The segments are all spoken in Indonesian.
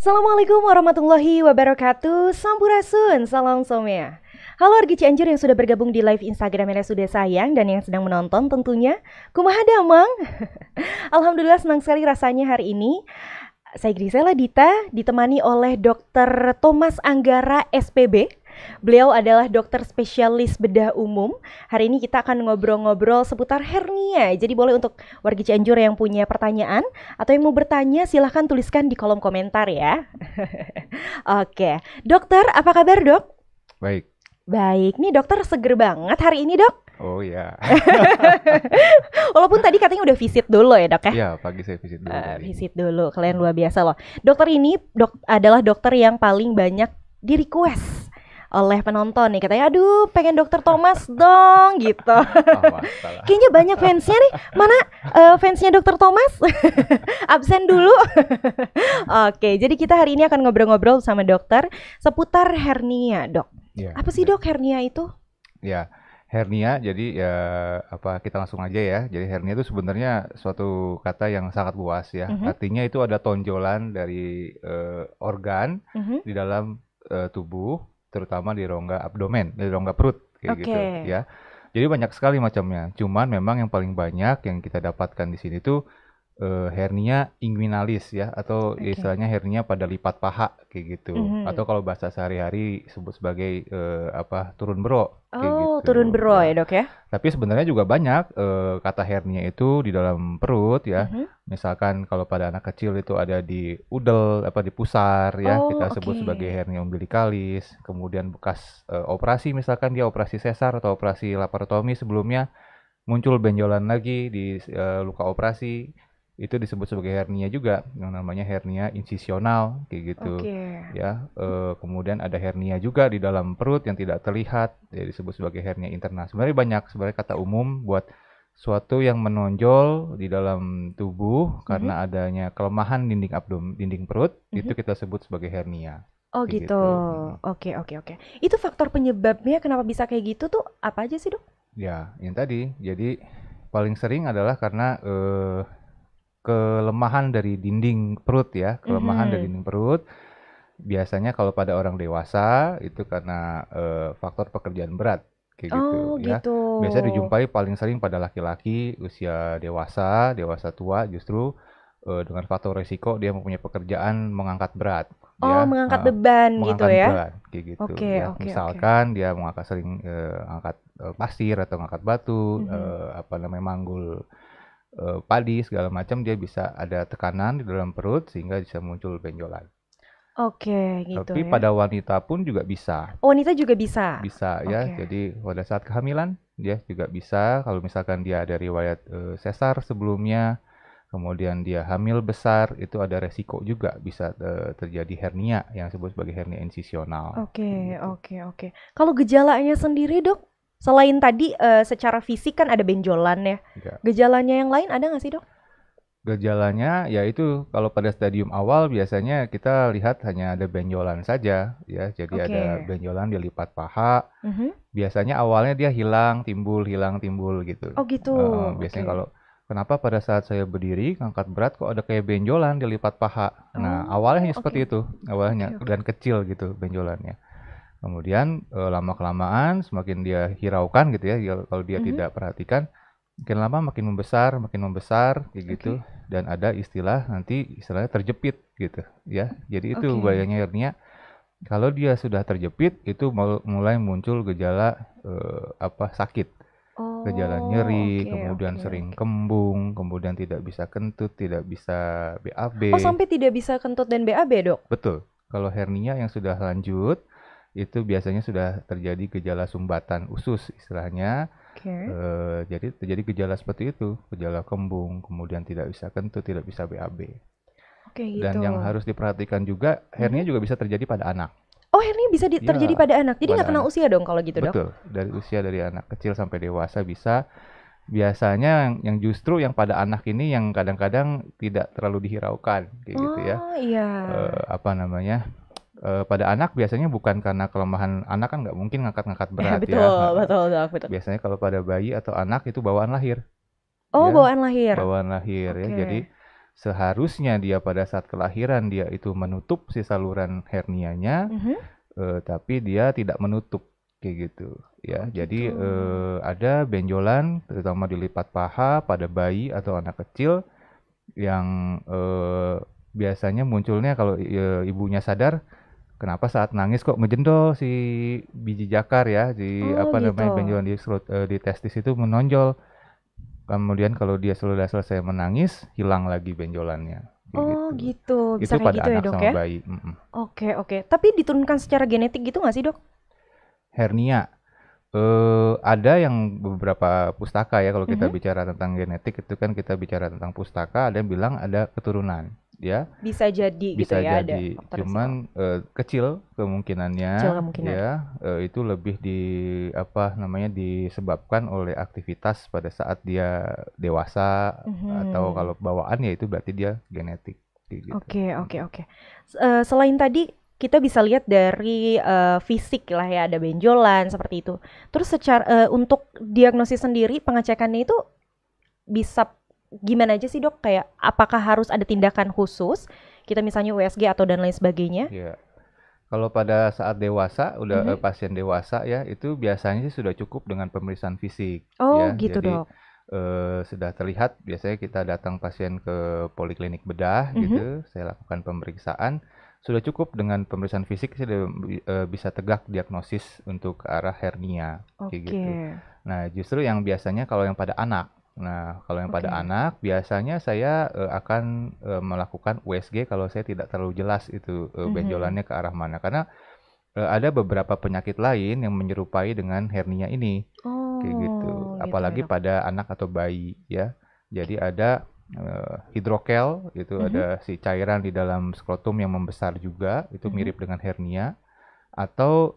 Assalamualaikum warahmatullahi wabarakatuh. Sampurasun, salam somea. Halo wargi Cianjur yang sudah bergabung di live Instagram RSUD Sayang dan yang sedang menonton tentunya. Kumaha damang? Alhamdulillah senang sekali rasanya hari ini. Saya Grisela Dita ditemani oleh Dr. Thomas Anggara SPB. Beliau adalah dokter spesialis bedah umum. Hari ini kita akan ngobrol-ngobrol seputar hernia. Jadi boleh untuk wargi Cianjur yang punya pertanyaan atau yang mau bertanya silahkan tuliskan di kolom komentar ya. Oke, dokter apa kabar dok? Baik. Baik, nih dokter seger banget hari ini dok. Oh ya. Walaupun tadi katanya udah visit dulu ya dok ya. Iya, pagi saya visit dulu. Visit dulu, kalian luar biasa loh. Dokter ini adalah dokter yang paling banyak di request oleh penonton nih, katanya aduh pengen dokter Thomas dong gitu. Kayaknya banyak fansnya nih. Mana fansnya dokter Thomas? Absen dulu. Oke, jadi kita hari ini akan ngobrol-ngobrol sama dokter seputar hernia dok. Ya, apa sih dok hernia itu? Ya, hernia jadi ya kita langsung aja ya. Jadi hernia itu sebenarnya suatu kata yang sangat luas ya. Artinya itu ada tonjolan dari organ di dalam tubuh, terutama di rongga abdomen, di rongga perut kayak gitu ya. Jadi banyak sekali macamnya. Cuman memang yang paling banyak yang kita dapatkan di sini tuh hernia inguinalis ya, atau istilahnya hernia pada lipat paha kayak gitu. Atau kalau bahasa sehari-hari sebut sebagai turun bero kayak gitu. Turun bero ya dok ya. Tapi sebenarnya juga banyak kata hernia itu di dalam perut ya. Misalkan kalau pada anak kecil itu ada di udel, di pusar ya, kita sebut sebagai hernia umbilikalis. Kemudian bekas operasi, misalkan dia operasi sesar atau operasi laparotomi sebelumnya, muncul benjolan lagi di luka operasi, itu disebut sebagai hernia juga, yang namanya hernia insisional kayak gitu ya. Kemudian ada hernia juga di dalam perut yang tidak terlihat, ya disebut sebagai hernia internal. Sebenarnya banyak kata umum buat suatu yang menonjol di dalam tubuh karena adanya kelemahan dinding dinding perut, itu kita sebut sebagai hernia. Oh gitu. Oke. Itu faktor penyebabnya kenapa bisa kayak gitu tuh apa aja sih dok? Ya, yang tadi. Jadi paling sering adalah karena kelemahan dari dinding perut ya, kelemahan dari dinding perut. Biasanya kalau pada orang dewasa itu karena faktor pekerjaan berat kayak gitu ya. Biasanya dijumpai paling sering pada laki-laki usia dewasa tua justru dengan faktor resiko dia mempunyai pekerjaan mengangkat berat. Mengangkat beban gitu ya. Berat, kayak gitu ya. Misalkan dia sering angkat pasir atau angkat batu, manggul padi segala macam, dia bisa ada tekanan di dalam perut sehingga bisa muncul benjolan. Gitu. Tapi pada wanita pun juga bisa. Wanita juga bisa. Bisa ya. Jadi pada saat kehamilan dia juga bisa. Kalau misalkan dia ada riwayat sesar sebelumnya, kemudian dia hamil besar, itu ada resiko juga bisa terjadi hernia yang disebut sebagai hernia insisional. Oke. Kalau gejalanya sendiri dok? Selain tadi secara fisik kan ada benjolan ya. Gejalanya yang lain ada nggak sih dok? Gejalanya yaitu kalau pada stadium awal biasanya kita lihat hanya ada benjolan saja ya. Jadi ada benjolan di lipat paha. Biasanya awalnya dia hilang timbul gitu. Oh gitu. Biasanya kenapa pada saat saya berdiri angkat berat kok ada kayak benjolan di lipat paha. Nah awalnya seperti itu, dan kecil gitu benjolannya. Kemudian lama-kelamaan semakin dia hiraukan gitu ya, kalau dia tidak perhatikan, makin lama makin membesar kayak gitu. Dan ada istilahnya terjepit gitu ya. Jadi itu bahayanya hernia. Kalau dia sudah terjepit itu mulai muncul gejala sakit. Gejala nyeri, kemudian sering kembung, kemudian tidak bisa kentut, tidak bisa BAB. Oh sampai tidak bisa kentut dan BAB dok? Betul. Kalau hernia yang sudah lanjut itu biasanya sudah terjadi gejala sumbatan usus istilahnya. Jadi terjadi gejala seperti itu, gejala kembung, kemudian tidak bisa kentut, tidak bisa BAB. Gitu. Dan yang harus diperhatikan juga, hernia juga bisa terjadi pada anak. Oh hernia bisa terjadi pada anak, jadi nggak kenal usia dong kalau gitu dok? Betul, dari usia dari anak kecil sampai dewasa bisa. Biasanya yang justru yang pada anak ini yang kadang-kadang tidak terlalu dihiraukan kayak gitu ya. Pada anak biasanya bukan karena kelemahan, anak kan nggak mungkin ngangkat-ngangkat berat betul. Biasanya kalau pada bayi atau anak itu bawaan lahir. Bawaan lahir. Ya. Jadi seharusnya dia pada saat kelahiran dia itu menutup si saluran hernianya, tapi dia tidak menutup kayak gitu ya. Jadi ada benjolan terutama di lipat paha pada bayi atau anak kecil yang biasanya munculnya kalau ibunya sadar, kenapa saat nangis kok ngejendol si biji jakar ya, Oh gitu. benjolan di testis itu menonjol. Kemudian kalau dia sudah selesai menangis, hilang lagi benjolannya, kayak Oh gitu. gitu, bisa Itu kayak pada gitu ya anak dok sama ya? bayi. Oke. Tapi diturunkan secara genetik gitu nggak sih dok? Hernia, ada yang beberapa pustaka ya kalau kita bicara tentang genetik itu kan kita bicara tentang pustaka, ada yang bilang ada keturunan, ya. Bisa jadi gitu Bisa ya, ada jadi, faktor resiko. cuman kecil kemungkinannya Kecil kemungkinan. ya, itu lebih disebabkan oleh aktivitas pada saat dia dewasa atau kalau bawaan ya itu berarti dia genetik kayak gitu. Oke. Selain tadi kita bisa lihat dari fisik lah ya, ada benjolan seperti itu. Terus untuk diagnosis sendiri pengecekannya itu bisa gimana aja sih dok? Kayak apakah harus ada tindakan khusus? Kita misalnya USG atau dan lain sebagainya? Ya. Kalau pada saat dewasa, pasien dewasa ya, itu biasanya sih sudah cukup dengan pemeriksaan fisik Oh ya. gitu Jadi dok. sudah terlihat biasanya kita datang pasien ke poliklinik bedah gitu, saya lakukan pemeriksaan, sudah cukup dengan pemeriksaan fisik sudah bisa tegak diagnosis untuk ke arah hernia kayak Oke. gitu. Nah, justru yang biasanya kalau yang pada anak. Nah, kalau yang pada Oke. anak biasanya saya akan melakukan USG kalau saya tidak terlalu jelas itu benjolannya ke arah mana. Karena ada beberapa penyakit lain yang menyerupai dengan hernia ini. Kayak gitu. Oh gitu ya Apalagi dok. pada anak atau bayi ya. Jadi ada hidrokel itu ada si cairan di dalam skrotum yang membesar juga, itu mirip dengan hernia atau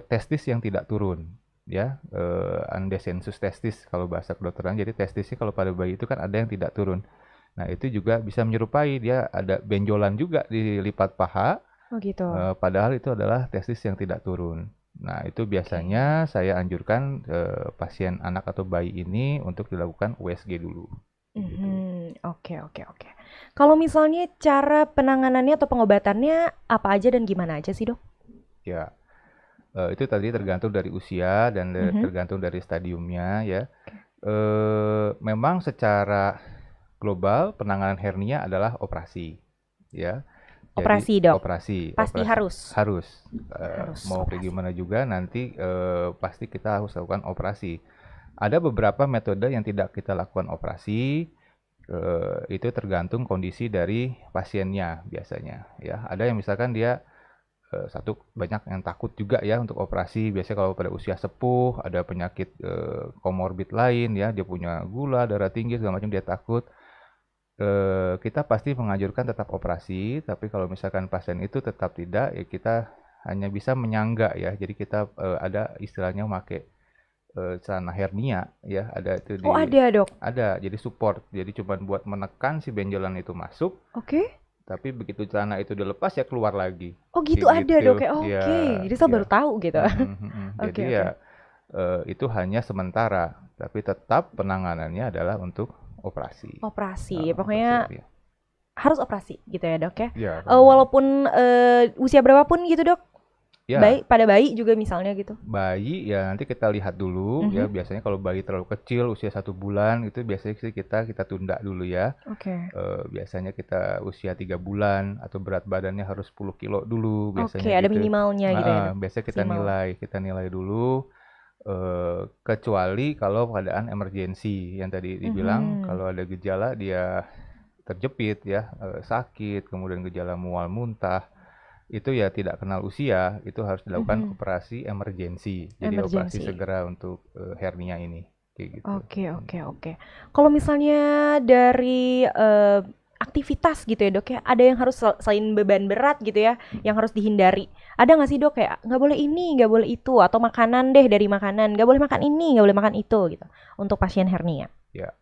testis yang tidak turun ya, undesensus testis kalau bahasa kedokteran. Jadi testisnya kalau pada bayi itu kan ada yang tidak turun. Nah, itu juga bisa menyerupai dia ada benjolan juga di lipat paha, Oh gitu. padahal itu adalah testis yang tidak turun. Nah, itu biasanya saya anjurkan pasien anak atau bayi ini untuk dilakukan USG dulu. Gitu. Oke. Kalau misalnya cara penanganannya atau pengobatannya apa aja dan gimana aja sih dok? Ya, itu tadi tergantung dari usia dan tergantung dari stadiumnya ya. Memang secara global penanganan hernia adalah operasi, ya. Jadi Operasi dok. operasi, Pasti harus. harus. Harus Mau kayak operasi. gimana juga nanti pasti kita harus lakukan operasi. Ada beberapa metode yang tidak kita lakukan operasi, itu tergantung kondisi dari pasiennya biasanya. Ya, ada yang misalkan dia banyak yang takut juga ya untuk operasi. Biasanya kalau pada usia sepuh ada penyakit komorbid lain ya, dia punya gula, darah tinggi segala macam dia takut. Kita pasti menganjurkan tetap operasi, tapi kalau misalkan pasien itu tetap tidak, ya kita hanya bisa menyangga ya. Jadi kita ada istilahnya pakai celana hernia ya, ada itu Oh ada dok. ada jadi support. Jadi cuma buat menekan si benjolan itu masuk, Oke. tapi begitu celana itu dilepas ya keluar lagi. Oh gitu Kayak ada gitu. dok ya. Oke. Ya, Jadi saya ya. baru tahu gitu. Jadi Oke. ya itu hanya sementara, tapi tetap penanganannya adalah untuk operasi. Operasi. Pokoknya Operasi, ya. harus operasi gitu ya dok ya. Ya, Walaupun usia berapapun gitu dok. ya, Pada bayi juga misalnya gitu. bayi ya nanti kita lihat dulu ya. Biasanya kalau bayi terlalu kecil usia 1 bulan itu biasanya sih kita tunda dulu ya. Oke. Biasanya kita usia 3 bulan atau berat badannya harus 10 kilo dulu Oke, biasanya ada gitu. minimalnya gitu ya dok. Biasanya Maksimal. kita nilai dulu. Kecuali kalau keadaan emergensi yang tadi dibilang, kalau ada gejala dia terjepit ya, sakit, kemudian gejala mual muntah, itu ya tidak kenal usia, itu harus dilakukan operasi emergensi. Jadi operasi Emergency. segera untuk hernia ini, kayak gitu. Oke. Kalau misalnya dari aktivitas gitu ya dok ya, ada yang harus selain beban berat gitu ya, yang harus dihindari. Ada nggak sih dok kayak nggak boleh ini, nggak boleh itu, atau makanan deh dari makanan, nggak boleh makan ini, nggak boleh makan itu gitu, untuk pasien hernia. Ya,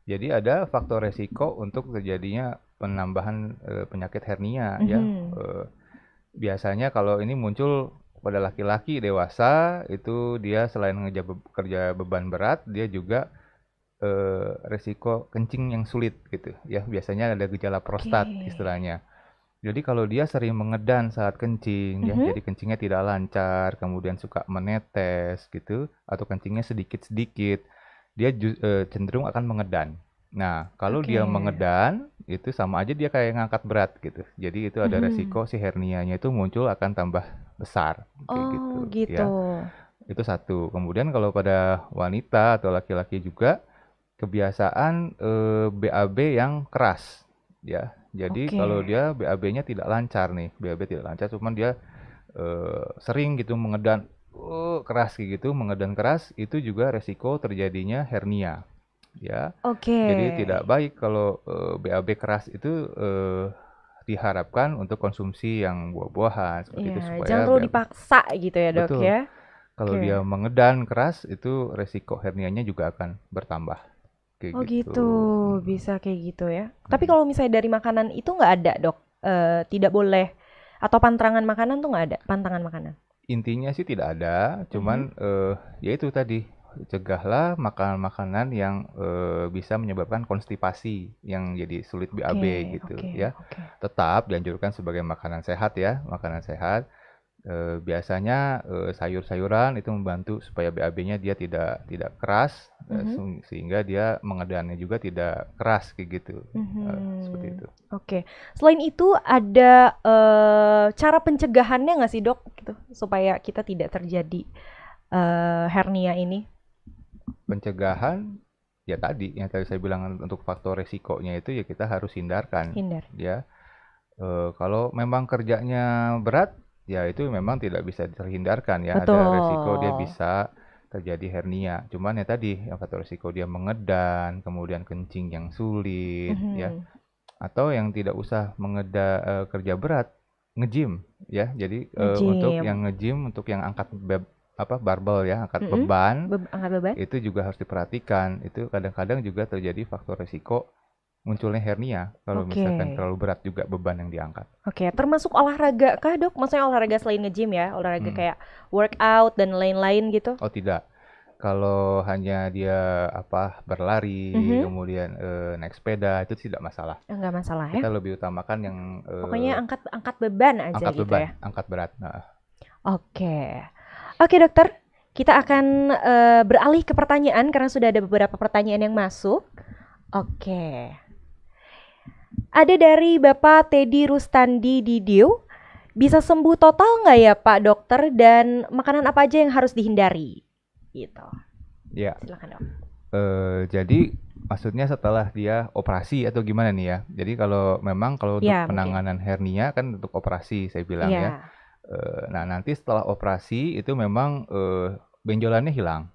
jadi ada faktor resiko untuk terjadinya penambahan penyakit hernia ya. Biasanya kalau ini muncul pada laki-laki dewasa itu dia selain kerja beban berat dia juga resiko kencing yang sulit gitu ya. Biasanya ada gejala prostat istilahnya. Jadi kalau dia sering mengedan saat kencing ya, jadi kencingnya tidak lancar, kemudian suka menetes gitu, atau kencingnya sedikit-sedikit, dia cenderung akan mengedan. Nah, kalau dia mengedan, itu sama aja dia kayak ngangkat berat gitu. Jadi itu ada resiko si hernianya itu muncul akan tambah besar, kayak gitu. Ya. Itu satu. Kemudian kalau pada wanita atau laki-laki juga, kebiasaan BAB yang keras, ya. Jadi kalau dia BAB-nya tidak lancar nih, BAB tidak lancar, cuman dia sering gitu mengedan keras kayak gitu, mengedan keras, itu juga resiko terjadinya hernia, ya. Jadi tidak baik kalau BAB keras itu diharapkan untuk konsumsi yang buah-buahan seperti itu supaya jangan terlalu dipaksa gitu ya dok. Betul. Ya. Kalau dia mengedan keras itu resiko hernianya juga akan bertambah. Kayak gitu, bisa kayak gitu ya. Tapi kalau misalnya dari makanan itu nggak ada dok, tidak boleh, atau pantangan makanan tuh nggak ada, pantangan makanan? Intinya sih tidak ada, cuman ya itu tadi, cegahlah makanan-makanan yang bisa menyebabkan konstipasi, yang jadi sulit BAB gitu ya. Tetap dianjurkan sebagai makanan sehat ya, makanan sehat. Biasanya sayur-sayuran itu membantu supaya BAB-nya dia tidak keras, sehingga dia mengedannya juga tidak keras kayak gitu, seperti itu. Selain itu ada cara pencegahannya nggak sih dok, gitu, supaya kita tidak terjadi hernia ini? Pencegahan ya tadi yang tadi saya bilang, untuk faktor resikonya itu ya kita harus hindarkan. Ya. Kalau memang kerjanya berat, ya itu memang tidak bisa terhindarkan ya. Ada resiko dia bisa terjadi hernia. Cuman ya tadi yang faktor resiko dia mengedan, kemudian kencing yang sulit ya. Atau yang tidak usah kerja berat, nge-gym ya. Jadi untuk yang nge-gym, untuk yang angkat barbel ya, angkat beban, itu juga harus diperhatikan. Itu kadang-kadang juga terjadi faktor resiko munculnya hernia kalau misalkan terlalu berat juga beban yang diangkat. Termasuk olahraga kah dok? Maksudnya olahraga selain nge-gym ya, olahraga kayak workout dan lain-lain gitu? Oh tidak, kalau hanya dia berlari, kemudian naik sepeda, itu tidak masalah. Nggak masalah ya? Kita lebih utamakan yang pokoknya angkat beban aja angkat gitu beban, ya? angkat berat. Oke dokter, kita akan beralih ke pertanyaan karena sudah ada beberapa pertanyaan yang masuk. Ada dari Bapak Teddy Rustandi Didio, bisa sembuh total nggak ya Pak Dokter, dan makanan apa aja yang harus dihindari? Gitu. Ya. Silakan dok. Jadi maksudnya setelah dia operasi atau gimana nih ya? Jadi kalau memang untuk penanganan hernia kan untuk operasi saya bilang ya. Nah nanti setelah operasi itu memang benjolannya hilang,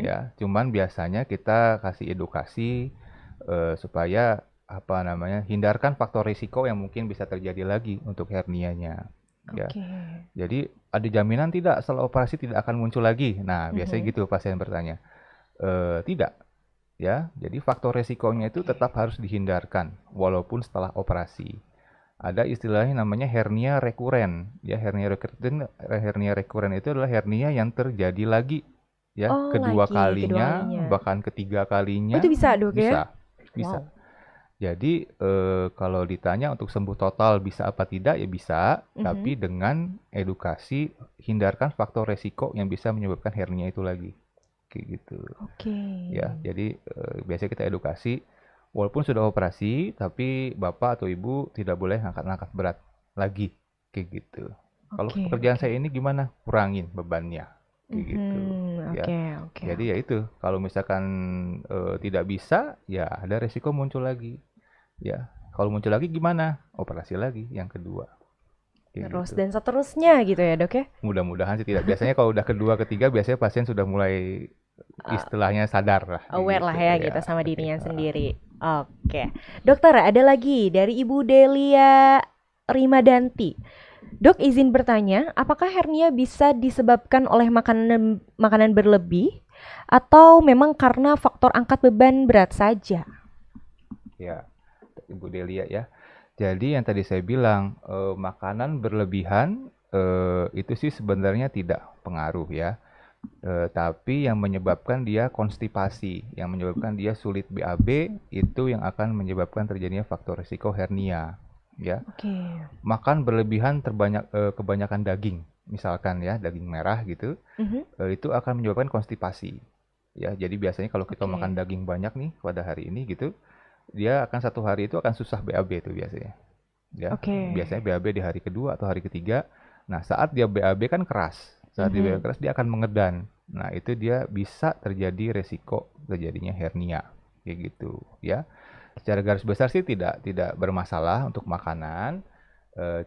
ya. Cuman biasanya kita kasih edukasi supaya hindarkan faktor risiko yang mungkin bisa terjadi lagi untuk hernianya. Ya. Jadi ada jaminan tidak setelah operasi tidak akan muncul lagi? Nah biasanya gitu pasien bertanya. Tidak, ya. Jadi faktor risikonya itu tetap harus dihindarkan walaupun setelah operasi. Ada istilahnya namanya hernia rekuren. Ya, hernia rekuren itu adalah hernia yang terjadi lagi, ya, kedua kalinya, bahkan ketiga kalinya. Itu bisa dok ya? Bisa. Jadi kalau ditanya untuk sembuh total bisa apa tidak, ya bisa, tapi dengan edukasi hindarkan faktor resiko yang bisa menyebabkan hernia itu lagi, kayak gitu. Ya, jadi biasanya kita edukasi, walaupun sudah operasi, tapi bapak atau ibu tidak boleh angkat berat lagi, kayak gitu. Kalau pekerjaan saya ini gimana? Kurangin bebannya, kayak gitu. Ya. Jadi ya itu, kalau misalkan tidak bisa, ya ada resiko muncul lagi. Ya, kalau muncul lagi gimana? Operasi lagi yang kedua. Terus dan seterusnya gitu ya dok ya? Mudah-mudahan sih tidak. Biasanya kalau udah kedua, ketiga, biasanya pasien sudah mulai istilahnya sadar lah. Aware lah ya gitu sama dirinya sendiri. Dokter, ada lagi dari Ibu Delia Rimadanti. Dok, izin bertanya, apakah hernia bisa disebabkan oleh makanan berlebih atau memang karena faktor angkat beban berat saja? Ya, Ibu Delia ya. Jadi yang tadi saya bilang, makanan berlebihan itu sih sebenarnya tidak pengaruh ya. Tapi yang menyebabkan dia konstipasi, yang menyebabkan dia sulit BAB, itu yang akan menyebabkan terjadinya faktor risiko hernia. Ya, makan berlebihan kebanyakan daging, misalkan ya daging merah gitu, itu akan menyebabkan konstipasi. Ya, jadi biasanya kalau kita makan daging banyak nih pada hari ini gitu, dia akan satu hari itu akan susah BAB itu biasanya. Ya, biasanya BAB di hari kedua atau hari ketiga. Nah, saat dia BAB kan keras. Saat dia BAB keras dia akan mengedan. Nah, itu dia bisa terjadi resiko terjadinya hernia. Kayak gitu, ya. Secara garis besar sih tidak bermasalah untuk makanan.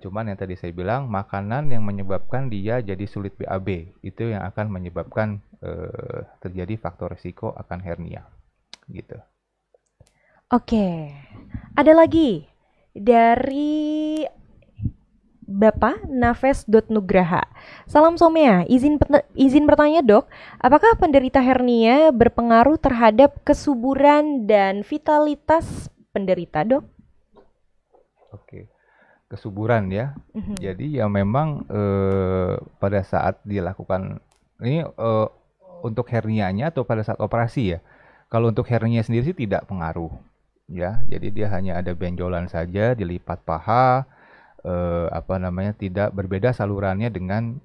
Cuman yang tadi saya bilang, makanan yang menyebabkan dia jadi sulit BAB itu yang akan menyebabkan terjadi faktor risiko akan hernia. Gitu. Oke. Ada lagi dari Bapak Naves.Nugraha. Salam Somea, izin bertanya dok, apakah penderita hernia berpengaruh terhadap kesuburan dan vitalitas penderita dok? Oke, kesuburan ya. Jadi ya memang pada saat dilakukan ini untuk hernianya atau pada saat operasi ya. Kalau untuk hernia sendiri sih tidak pengaruh ya. Jadi dia hanya ada benjolan saja di lipat paha. Tidak berbeda salurannya dengan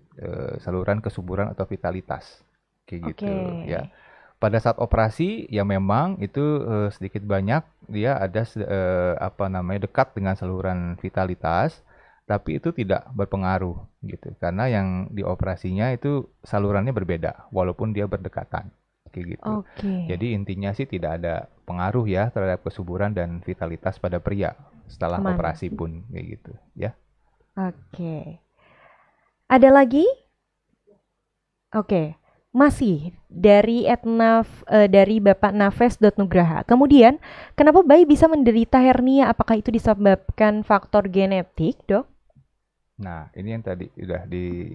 saluran kesuburan atau vitalitas kayak gitu ya. Pada saat operasi ya memang itu sedikit banyak dia ada dekat dengan saluran vitalitas, tapi itu tidak berpengaruh gitu karena yang dioperasinya itu salurannya berbeda walaupun dia berdekatan kayak gitu. Jadi intinya sih tidak ada pengaruh ya terhadap kesuburan dan vitalitas pada pria setelah operasi pun kayak gitu ya. Ada lagi? Masih dari dari Bapak Naves.Nugraha. Kemudian, kenapa bayi bisa menderita hernia? Apakah itu disebabkan faktor genetik, dok? Nah, ini yang tadi sudah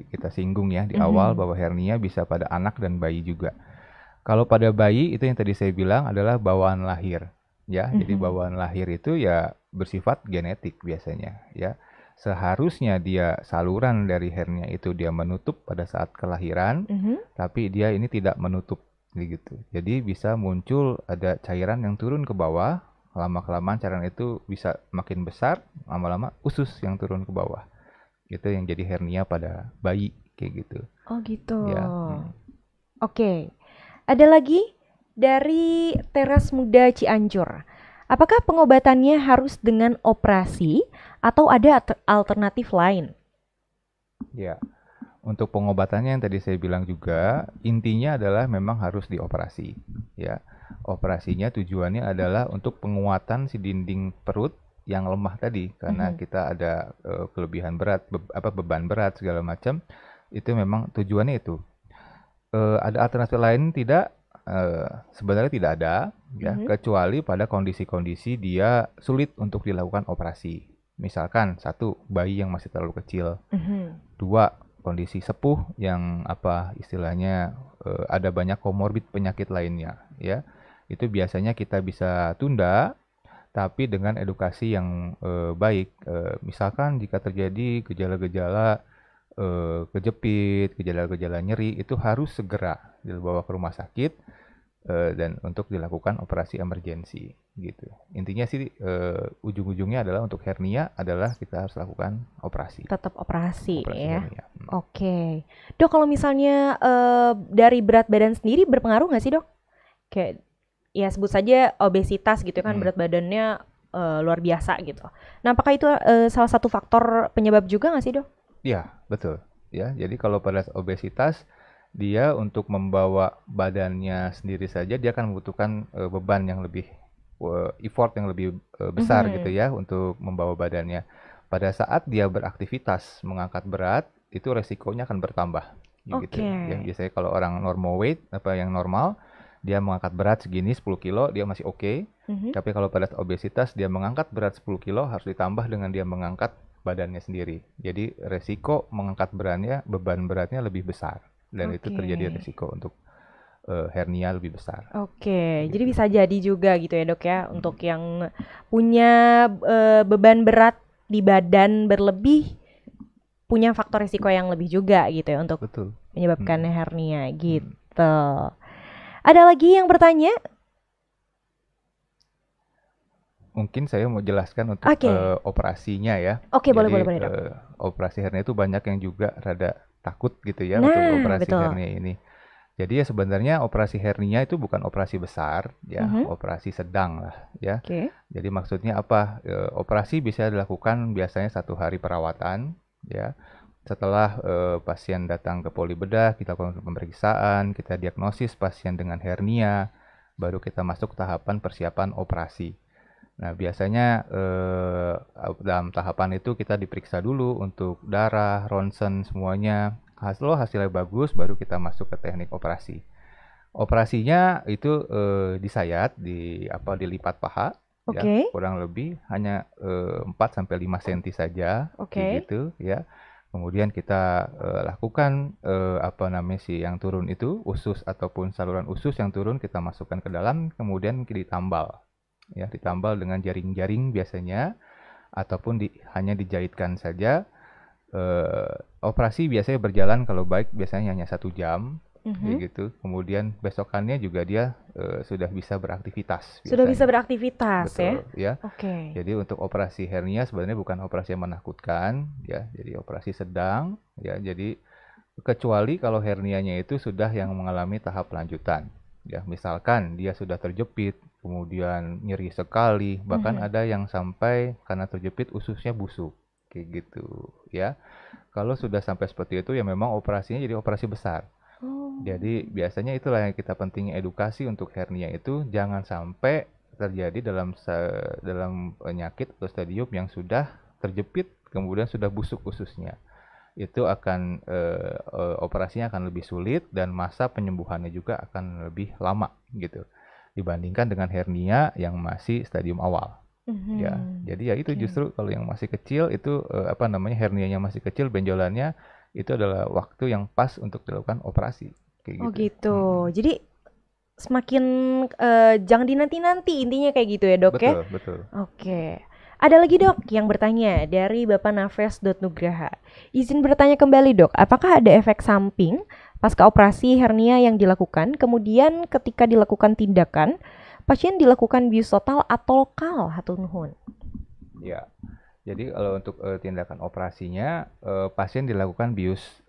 kita singgung ya di awal bahwa hernia bisa pada anak dan bayi juga. Kalau pada bayi itu yang tadi saya bilang adalah bawaan lahir, ya. Jadi bawaan lahir itu ya bersifat genetik biasanya, ya. Seharusnya dia saluran dari hernia itu dia menutup pada saat kelahiran, tapi dia ini tidak menutup gitu. Jadi bisa muncul ada cairan yang turun ke bawah, lama-kelamaan cairan itu bisa makin besar, lama-lama usus yang turun ke bawah. Itu yang jadi hernia pada bayi kayak gitu. Oh gitu. Ya. Ada lagi dari Teras Muda Cianjur. Apakah pengobatannya harus dengan operasi atau ada alternatif lain? Ya, untuk pengobatannya yang tadi saya bilang juga, intinya adalah memang harus dioperasi. Ya, operasinya tujuannya adalah untuk penguatan si dinding perut yang lemah tadi, karena kita ada kelebihan berat, beban berat segala macam. Itu memang tujuannya itu. Ada alternatif lain tidak? Sebenarnya tidak ada, ya, kecuali pada kondisi-kondisi dia sulit untuk dilakukan operasi. Misalkan satu, bayi yang masih terlalu kecil. Dua, kondisi sepuh yang istilahnya ada banyak komorbid penyakit lainnya, ya. Itu biasanya kita bisa tunda, tapi dengan edukasi yang baik. Misalkan jika terjadi gejala-gejala kejepit, gejala-gejala nyeri, itu harus segera dibawa ke rumah sakit dan untuk dilakukan operasi emergensi gitu. Intinya sih ujung-ujungnya adalah untuk hernia adalah kita harus lakukan operasi. Tetap operasi ya. Oke. Dok, kalau misalnya dari berat badan sendiri berpengaruh nggak sih dok? Kayak ya sebut saja obesitas gitu kan, berat badannya luar biasa gitu. Nah, apakah itu salah satu faktor penyebab juga nggak sih dok? Iya, betul. Ya, jadi kalau pada obesitas, dia untuk membawa badannya sendiri saja, dia akan membutuhkan beban yang lebih, effort yang lebih besar gitu ya, untuk membawa badannya. Pada saat dia beraktivitas mengangkat berat, itu resikonya akan bertambah. Gitu. Ya, biasanya kalau orang normal weight, yang normal, dia mengangkat berat segini 10 kilo, dia masih oke. Tapi kalau pada obesitas, dia mengangkat berat 10 kilo, harus ditambah dengan dia mengangkat badannya sendiri. Jadi resiko mengangkat beban beratnya lebih besar. Dan itu terjadi resiko untuk hernia lebih besar. Gitu. Jadi bisa jadi juga gitu ya dok ya, untuk yang punya beban berat di badan berlebih, punya faktor resiko yang lebih juga gitu ya untuk menyebabkan Hmm. hernia Hmm. gitu. Ada lagi yang bertanya? Mungkin saya mau jelaskan untuk Oke. operasinya ya. Oke, boleh boleh Jadi boleh, Dok. operasi hernia itu banyak yang juga rada takut gitu ya untuk Nah, operasi betul. hernia ini. Jadi ya sebenarnya operasi hernia itu bukan operasi besar ya, Mhm. operasi sedang lah ya. Oke. Jadi maksudnya apa? Operasi bisa dilakukan biasanya 1 hari perawatan ya. Setelah pasien datang ke poli bedah, kita lakukan pemeriksaan, kita diagnosis pasien dengan hernia, baru kita masuk tahapan persiapan operasi. Nah, biasanya dalam tahapan itu kita diperiksa dulu untuk darah, ronsen, semuanya. Hasilnya bagus, baru kita masuk ke teknik operasi. Operasinya itu disayat, dilipat paha, ya, Oke. kurang lebih hanya 4 sampai 5 cm saja, kayak Oke. gitu, ya. Kemudian kita lakukan yang turun itu, usus ataupun saluran usus yang turun kita masukkan ke dalam, kemudian ditambal. Ya, ditambal dengan jaring-jaring biasanya ataupun hanya dijahitkan saja. Operasi biasanya berjalan kalau baik biasanya hanya 1 jam kayak Mhm. gitu. Kemudian besokannya juga dia sudah bisa beraktivitas Sudah bisa biasanya. beraktivitas ya? Betul ya. Oke. Jadi untuk operasi hernia sebenarnya bukan operasi yang menakutkan ya. Jadi operasi sedang ya. Jadi kecuali kalau hernianya itu sudah yang mengalami tahap lanjutan. Ya, misalkan dia sudah terjepit, kemudian nyeri sekali, bahkan Mhm. ada yang sampai karena terjepit ususnya busuk, kayak gitu, ya. Kalau sudah sampai seperti itu, ya memang operasinya jadi operasi besar. Oh. Jadi biasanya itulah yang kita pentingnya edukasi untuk hernia itu jangan sampai terjadi dalam penyakit atau stadium yang sudah terjepit, kemudian sudah busuk ususnya. Itu akan operasinya akan lebih sulit dan masa penyembuhannya juga akan lebih lama gitu dibandingkan dengan hernia yang masih stadium awal ya. Mhm. Jadi ya itu Oke. justru kalau yang masih kecil itu hernianya masih kecil, benjolannya itu adalah waktu yang pas untuk dilakukan operasi kayak Oh gitu. gitu. Jadi semakin jangan dinanti-nanti intinya kayak gitu ya, Dok ya? Betul, betul. Oke. Ada lagi, Dok, yang bertanya dari Bapak Nafes.Nugraha. Izin bertanya kembali, Dok. Apakah ada efek samping pasca operasi hernia yang dilakukan, kemudian ketika dilakukan tindakan, pasien dilakukan bius total atau lokal? Hatur nuhun. Ya. Jadi kalau untuk tindakan operasinya pasien dilakukan bius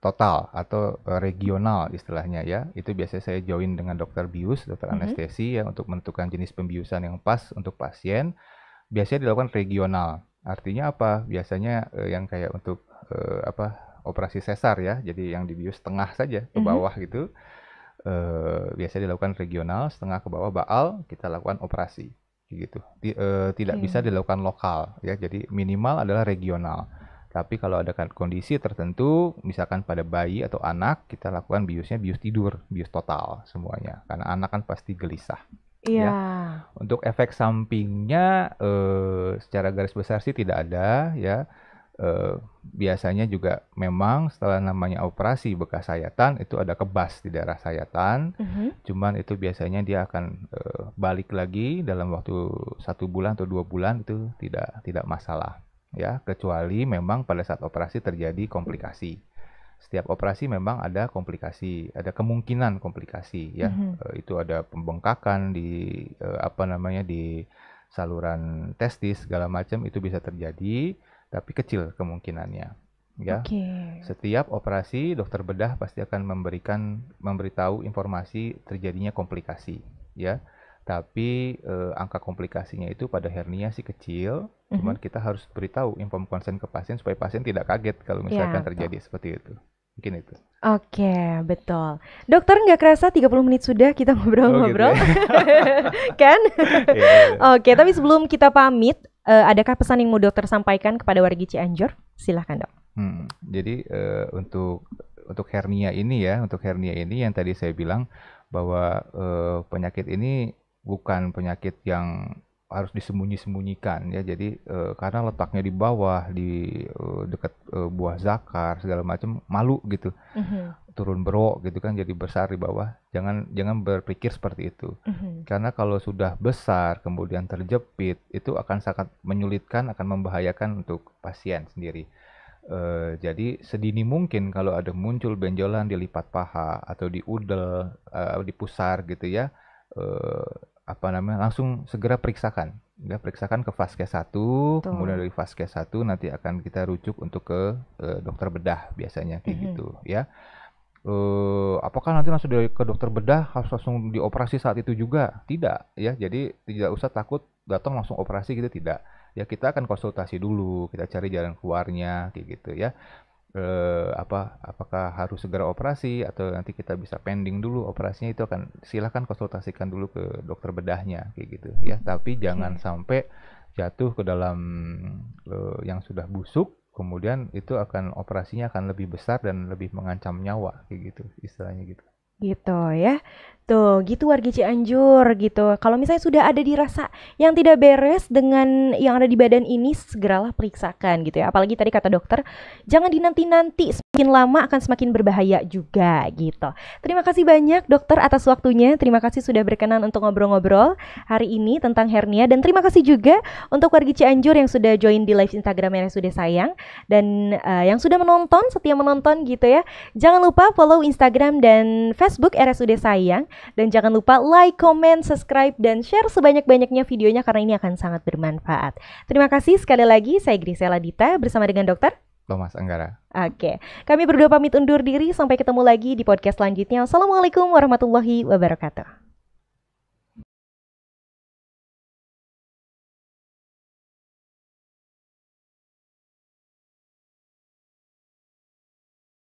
total atau regional istilahnya ya. Itu biasanya saya join dengan dokter bius, dokter Mhm. anestesi ya untuk menentukan jenis pembiusan yang pas untuk pasien. Biasanya dilakukan regional. Artinya apa? Biasanya yang kayak untuk operasi sesar ya. Jadi yang dibius tengah saja ke Mhm. bawah gitu. Biasanya dilakukan regional, setengah ke bawah baal kita lakukan operasi gitu. Tidak bisa Oke. dilakukan lokal ya. Jadi minimal adalah regional. Tapi kalau ada kondisi tertentu, misalkan pada bayi atau anak, kita lakukan biusnya bius tidur, bius total semuanya. Karena anak kan pasti gelisah Iya. ya. Untuk efek sampingnya secara garis besar sih tidak ada ya. Biasanya juga memang setelah namanya operasi bekas sayatan itu ada kebas di daerah sayatan. Mhm. Cuman itu biasanya dia akan balik lagi dalam waktu 1 bulan atau 2 bulan itu tidak masalah ya, kecuali memang pada saat operasi terjadi komplikasi. Setiap operasi memang ada komplikasi, ada kemungkinan komplikasi ya. Mhm. Itu ada pembengkakan di saluran testis segala macam itu bisa terjadi, tapi kecil kemungkinannya ya. Oke. Setiap operasi dokter bedah pasti akan memberitahu informasi terjadinya komplikasi ya. Tapi angka komplikasinya itu pada hernia sih kecil, Mhm. cuman kita harus beritahu inform konsen ke pasien supaya pasien tidak kaget kalau misalkan Iya, betul. terjadi seperti itu. Mungkin itu. Oke, betul. Dokter, nggak kerasa 30 menit sudah kita Oh gitu ngobrol-ngobrol. ya. Kan? Iya, benar. Oke, tapi sebelum kita pamit, adakah pesan yang mau dokter sampaikan kepada warga Cianjur? Silahkan, Dok. Jadi untuk hernia ini ya, untuk hernia ini yang tadi saya bilang bahwa penyakit ini bukan penyakit yang harus disembunyi-sembunyikan ya. Jadi karena letaknya di bawah, di dekat buah zakar segala macam, malu gitu. Mhm. Turun berok gitu kan, jadi besar di bawah. Jangan berpikir seperti itu. Mhm. Karena kalau sudah besar kemudian terjepit itu akan sangat menyulitkan, akan membahayakan untuk pasien sendiri. Jadi sedini mungkin kalau ada muncul benjolan di lipat paha atau di udel, di pusar gitu ya, langsung segera periksakan. Ya, periksakan ke Vaskes 1, kemudian dari Vaskes 1 nanti akan kita rujuk untuk ke dokter bedah biasanya kayak gitu ya. Apakah nanti langsung ke dokter bedah harus langsung dioperasi saat itu juga? Tidak ya. Jadi tidak usah takut datang langsung operasi gitu, tidak. Ya kita akan konsultasi dulu, kita cari jalan keluarnya kayak gitu ya. Apakah harus segera operasi atau nanti kita bisa pending dulu operasinya, itu akan silahkan konsultasikan dulu ke dokter bedahnya kayak gitu ya. Tapi jangan sampai jatuh ke dalam yang sudah busuk, kemudian itu akan operasinya akan lebih besar dan lebih mengancam nyawa kayak gitu istilahnya gitu. Gitu ya. Tuh, gitu warga Cianjur gitu. Kalau misalnya sudah ada dirasa yang tidak beres dengan yang ada di badan ini, segeralah periksakan gitu ya. Apalagi tadi kata dokter, jangan dinanti-nanti, semakin lama akan semakin berbahaya juga gitu. Terima kasih banyak dokter atas waktunya. Terima kasih sudah berkenan untuk ngobrol-ngobrol hari ini tentang hernia, dan terima kasih juga untuk warga Cianjur yang sudah join di live Instagram RSUD Sayang, dan yang sudah menonton, setia menonton gitu ya. Jangan lupa follow Instagram dan Facebook RSUD Sayang. Dan jangan lupa like, comment, subscribe, dan share sebanyak-banyaknya videonya karena ini akan sangat bermanfaat. Terima kasih sekali lagi, saya Grisela Dita bersama dengan Dokter Thomas Anggara. Oke, kami berdua pamit undur diri, sampai ketemu lagi di podcast selanjutnya. Assalamualaikum warahmatullahi wabarakatuh.